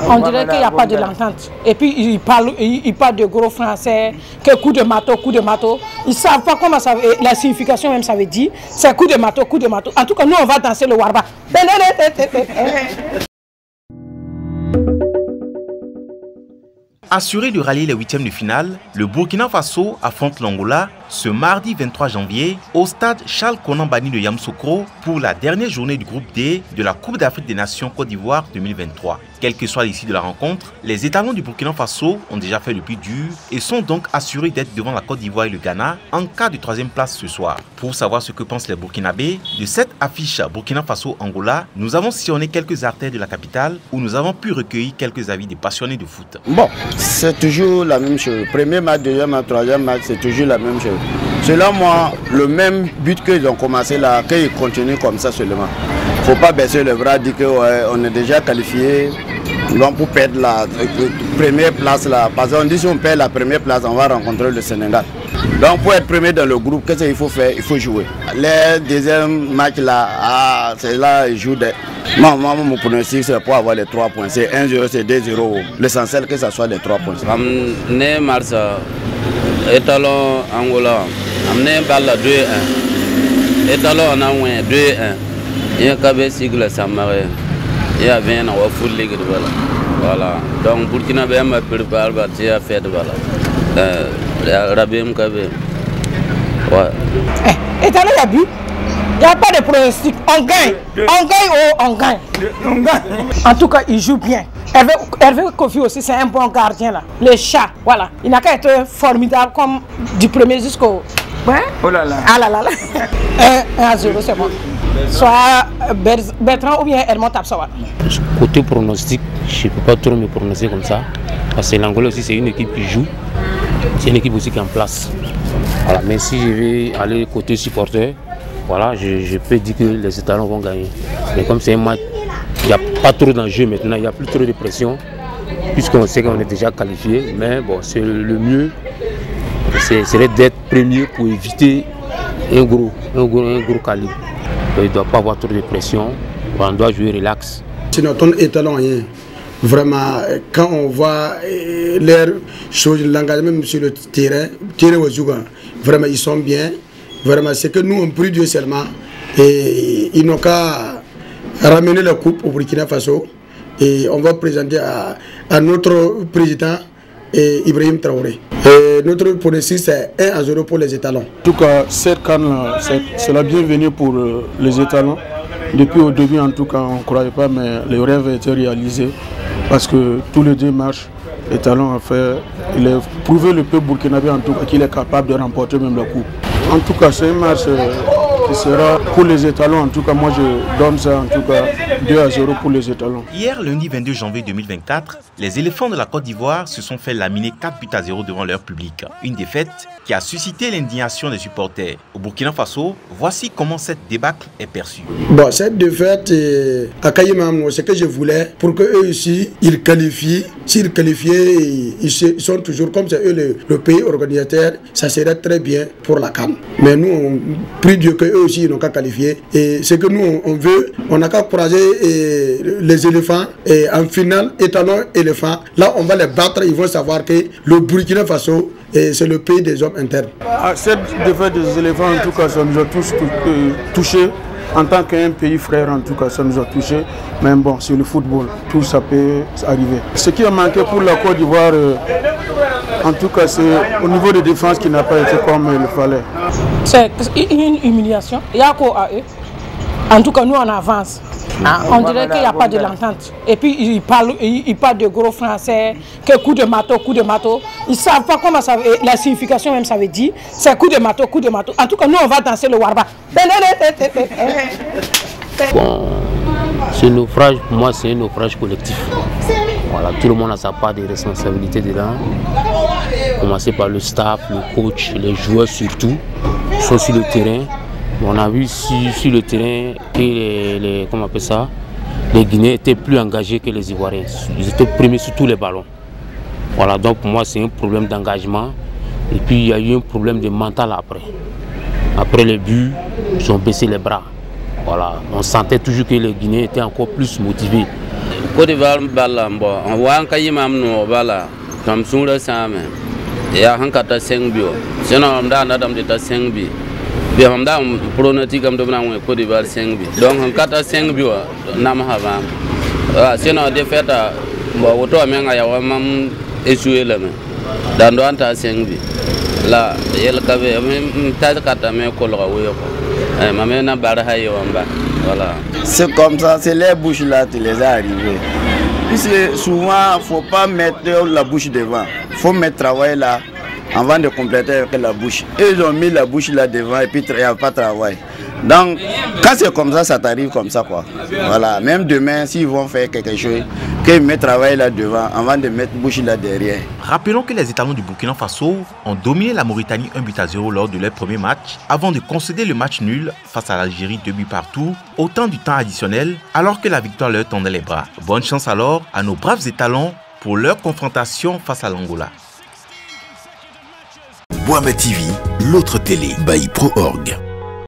On dirait qu'il n'y a pas de l'entente. Et puis ils parlent de gros français, que coup de marteau, coup de marteau. Ils ne savent pas comment ça, la signification même ça veut dire. C'est coup de marteau, coup de marteau. En tout cas, nous on va danser le warba. Assuré de rallier les huitièmes de finale, le Burkina Faso affronte l'Angola ce mardi 23 janvier au stade Charles Konan Banny de Yamoussoukro pour la dernière journée du groupe D de la Coupe d'Afrique des Nations Côte d'Ivoire 2023. Quel que soit l'issue de la rencontre, les étalons du Burkina Faso ont déjà fait le plus dur et sont donc assurés d'être devant la Côte d'Ivoire et le Ghana en cas de troisième place ce soir. Pour savoir ce que pensent les Burkinabés de cette affiche Burkina Faso-Angola, nous avons sillonné quelques artères de la capitale où nous avons pu recueillir quelques avis des passionnés de foot. Bon, c'est toujours la même chose. Premier match, deuxième match, troisième match, c'est toujours la même chose. Selon moi, le même but qu'ils ont commencé là, qu'ils continuent comme ça seulement. Il ne faut pas baisser le bras, dire qu'on est déjà qualifié. Donc pour perdre la première place là, parce qu'on dit si on perd la première place, on va rencontrer le Sénégal. Donc pour être premier dans le groupe, qu'est-ce qu'il faut faire? Il faut jouer. Les deuxième match là, c'est là ils jouent des... Moi, mon pronostic c'est pour avoir les 3 points. C'est 1-0, c'est 2-0. L'essentiel que ce soit les 3 points. Né Marsa, étalon Angola, amené balle 2-1. Étalon on a 2-1. Il y a qu'à sigle Samaré. Il y a bien un full league de voilà. Donc Burkina Faso m'a préparé à faire de voilà. Rabim Kabé. Ouais. Et t'as il y a but. Il n'y a pas de pronostic. On gagne. On gagne ou on gagne. En tout cas, il joue bien. Hervé Kofi aussi, c'est un bon gardien là. Le chat, voilà. Il n'a qu'à être formidable comme du premier jusqu'au... Ouais. Oh là là. Ah là là là. 1-0, c'est bon. Soit Bertrand ou bien Edmond Tapsoa. Côté pronostic, je ne peux pas trop me prononcer comme ça. Parce que l'Angola aussi, c'est une équipe qui joue. C'est une équipe aussi qui est en place. Voilà. Mais si je vais aller côté supporter, voilà, je peux dire que les étalons vont gagner. Mais comme c'est un match, il n'y a pas trop d'enjeux maintenant, il n'y a plus trop de pression. Puisqu'on sait qu'on est déjà qualifié. Mais bon, c'est le mieux. C'est d'être premier pour éviter un gros calibre. Il ne doit pas avoir trop de pression, on doit jouer relax. C'est notre étalon. Vraiment, quand on voit leurs choses, l'engagement sur le terrain vraiment ils sont bien. Vraiment, c'est que nous on prie Dieu seulement. Et ils n'ont qu'à ramener la coupe au Burkina Faso. Et on va présenter à notre président Ibrahim Traoré. Et notre pronostic c'est 1-0 pour les étalons. En tout cas, cette canne, c'est la bienvenue pour les étalons. Depuis au début, en tout cas, on ne croyait pas, mais le rêve a été réalisé. Parce que tous les deux matchs, l'étalon a fait, il a prouvé le peuple burkinabé en tout cas qu'il est capable de remporter même la coupe. En tout cas, c'est un match qui sera pour les étalons. En tout cas, moi je donne ça en tout cas 2-0 pour les étalons. Hier, lundi 22 janvier 2024, les éléphants de la Côte d'Ivoire se sont fait laminer 4-0 devant leur public. Une défaite qui a suscité l'indignation des supporters. Au Burkina Faso, voici comment cette débâcle est perçue. Bon, cette défaite à Kayimam, c'est ce que je voulais pour qu'eux aussi, ils qualifient. S'ils qualifient, ils sont toujours comme c'est eux le pays organisateur, ça serait très bien pour la CAN. Mais nous, on prie Dieu qu'eux aussi, ils n'ont qu'à qualifier. Et ce que nous, on veut, on n'a qu'à croiser les éléphants. Et en finale, étalon éléphant, là, on va les battre. Ils vont savoir que le Burkina Faso, c'est le pays des hommes internes. Cette défaite des éléphants, en tout cas, ça nous a tous touchés. En tant qu'un pays frère, en tout cas, ça nous a touchés. Mais bon, c'est le football, tout ça peut arriver. Ce qui a manqué pour la Côte d'Ivoire, en tout cas, c'est au niveau de défense qui n'a pas été comme il fallait. C'est une humiliation. Il y a quoi à eux? En tout cas, nous, on avance. On dirait qu'il n'y a pas de l'entente. Et puis, ils parlent de gros français, que coup de marteau, coup de marteau. Ils ne savent pas comment ça, la signification même ça veut dire. C'est coup de marteau, coup de marteau. En tout cas, nous, on va danser le warba. Bon, ce naufrage, pour moi, c'est un naufrage collectif. Voilà, tout le monde a sa part de responsabilité dedans. Commencer par le staff, le coach, les joueurs surtout, qui sont sur le terrain. On a vu sur le terrain que comment on appelle ça, les Guinéens étaient plus engagés que les Ivoiriens. Ils étaient premiers sur tous les ballons. Voilà, donc pour moi c'est un problème d'engagement. Et puis il y a eu un problème de mental après. Après les buts, ils ont baissé les bras. Voilà, on sentait toujours que les Guinéens étaient encore plus motivés. Côte d'Ivoire bala bon on voit ka yimam no bala tam sura same ya hankata sengbio sinon am da dam de ta sengbi bi am da pronotique am do na Côte d'Ivoire sengbi donc hankata sengbio nam hava sinon de feta bo woto amenga ya wamam échoué la me dan do anta sengbi la yel kabe ta kata me ko lo wo ko ma me na bara hayo amba. Voilà. C'est comme ça, c'est les bouches là qui les a arrivées. Puisque souvent, il ne faut pas mettre la bouche devant. Il faut mettre le travail là avant de compléter avec la bouche. Et ils ont mis la bouche là devant et puis il n'y a pas de travail. Donc, quand c'est comme ça t'arrive comme ça quoi. Voilà. Même demain, s'ils vont faire quelque chose, qu'ils mettent le travail là devant avant de mettre la bouche là derrière. Rappelons que les étalons du Burkina Faso ont dominé la Mauritanie 1-0 lors de leur premier match avant de concéder le match nul face à l'Algérie 2 buts partout au temps du temps additionnel alors que la victoire leur tendait les bras. Bonne chance alors à nos braves étalons pour leur confrontation face à l'Angola. Boama TV, l'autre télé by Pro Org.